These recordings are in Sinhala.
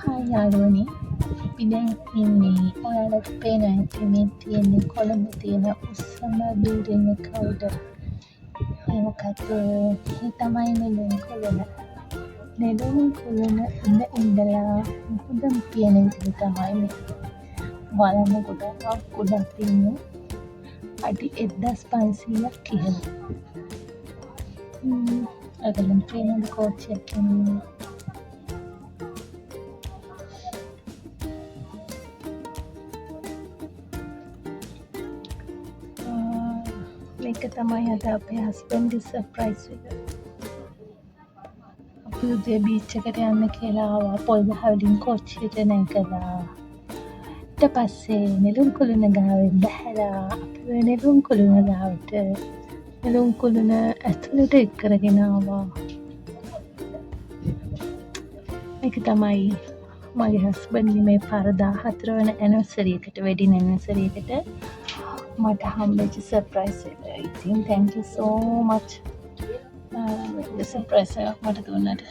හායි යාළුවනේ, අපි දැන් ඉන්නේ ඔයාලට පේනවා ඇති මේ තියෙන්නේ කොළඹ තියෙන උස්සම බිල්ඩින් එක උඩ. ඒ මොකද ඒ තමයි නෙළුම් කුළුණ. නෙළුම් කුළුණ ඉඳ ඉඳලා හොඳම තියෙන විදිහ තමයි මේ. බලන්න ගොඩක් තියෙන්නේ අඩි 1500ක් ඉහළ. ඔයගොල්ලන් පේනවද කෝච්චියක් එන්නේ? මේක තමයි අද අපේ හස්බන්ඩ්ගේ සර්ප්‍රයිස් එක. අපි උදේ බීච් එකට යන්න කියලා ආවා. පොල් ගහ වලින් කෝච්චියට නැගලා ඊට පස්සේ නෙළුම් කුළුණ ගාවෙන් බැහැලා අපි නෙළුම් කුළුණ ගාවට නෙළුම් කුළුණ ඇතුළට එක් කරගෙන ආවා. මේක තමයි මගේ හස්බන්ඩ්ගේ මේ පාර 14 වන ඇනිවර්සරි එකට වෙඩින් ඇනිවර්සරි එකට මට හම්බෙච්ච සර්ප්‍රයිස් එක. ඉතින් thank you so much surprise එකක් මට දුන්නට.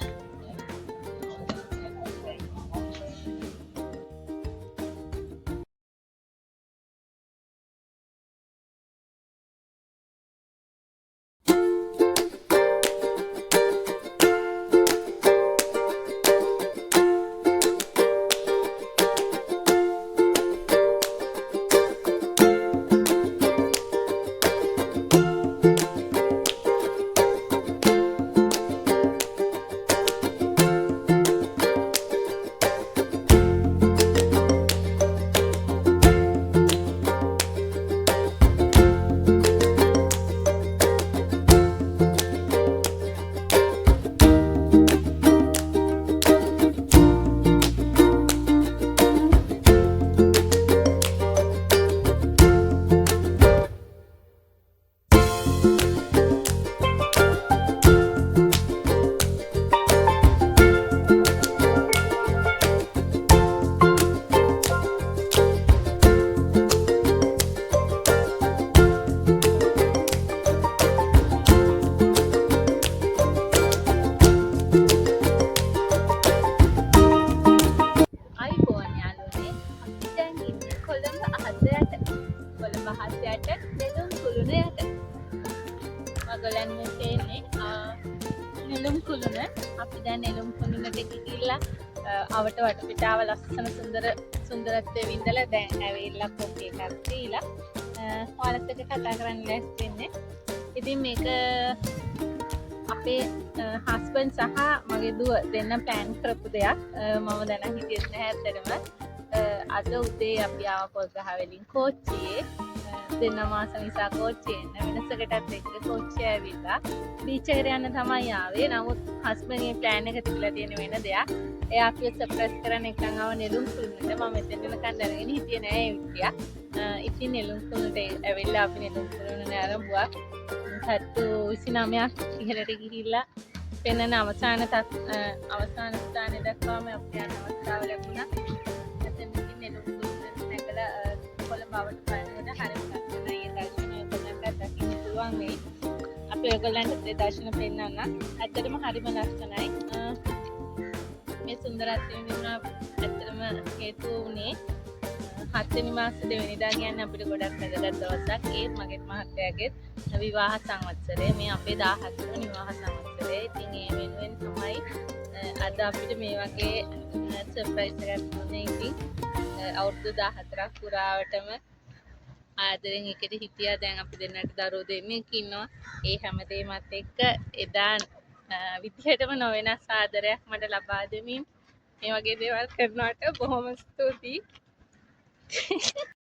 නෙළුම් කුළුණ යට. ඔයගොල්ලන් මේ පේන්නේ නෙළුම් කුළුණ. අපි දැන් නෙළුම් කුළුණට ගිහිල්ලා අවට වටපිටාව ලස්සන සුන්දරත්වයේ විඳලා දැන් ඇවිල්ලා කොෆි එකක් දීලා ඔයාලත් එක්ක කතා කරන්න ලෑස්ති වෙන්නේ. ඉතින් මේක අපේ හස්බන්ඩ් සහ මගේ දුව දෙන්න ප්ලෑන් කරපු දෙයක්. මම දැන් හිතියෙත් නැහැ ඇත්තටම. අද උදේ අපි ආව පොල්ගහ වලින් කෝච්චියේ දෙන්න මාස නිසා කෝච්චියෙන් වෙනසකටත් එක්ක කෝච්චිය ඇවිල්ලා බීච් එකට යන්න තමයි ආවේ. නමුත් හස්බන්ඩ්ගේ ප්ලෑන් එක තිබිලා තියෙන වෙන දෙයක්. එයා අපිව සර්ප්‍රයිස් කරන්න එකන් ආව නෙළුම් කුළුණට. මම මෙතන වෙනකන් දැනගෙන හිටියේ නෑ ඒ විදිය. ඉතින් නෙළුම් කුළුණට ඇවිල්ලා අපි නෙළුම් කුළුණ ආරම්භුවා. තට්ටු 29ක් ඉහළට ගිහිල්ලා පෙනෙන අවසාන ස්ථානයේ දක්වාම අපිට යන අවස්ථාව ලැබුණා. එතනදී නෙළුම් කුළුණ නැගලා කොළඹ බවට පයන හරියට තමයි ඒ දර්ශනය ඔයගොල්ලන්ට දකින්න පුළුවන් වෙයි. අපි ඔයගොල්ලන්ට ඒ දර්ශන පෙන්නන්න. ඇත්තටම හරිම ලස්සනයි. මේ සුන්දරත්වය විඳින්න ඇත්තටම හේතු වුණේ 7 වෙනි මාස 2 වෙනිදා කියන්නේ අපිට ගොඩක් වැදගත් දවසක්. ඒත් මගේත් මහත්තයාගේත් විවාහ සංවත්සරය. මේ අපේ 17 වෙනි විවාහ සංවත්සරය. ඉතින් ඒ වෙනුවෙන් තමයි අද අපිට මේ වගේ සර්ප්‍රයිස් එකක් දුන්නේ. ඉතින් අවුරුදු 14ක් පුරාවටම ආදරෙන් එකට හිටියා. දැන් අපි දෙන්නට දරුවෝ දෙන්නෙක් ඉන්නවා. ඒ හැමදේමත් එක්ක එදා විදිහටම නොවෙනස් ආදරයක් මට ලබා දෙමින් මේ වගේ දේවල් කරනවට බොහොම ස්තුතියි.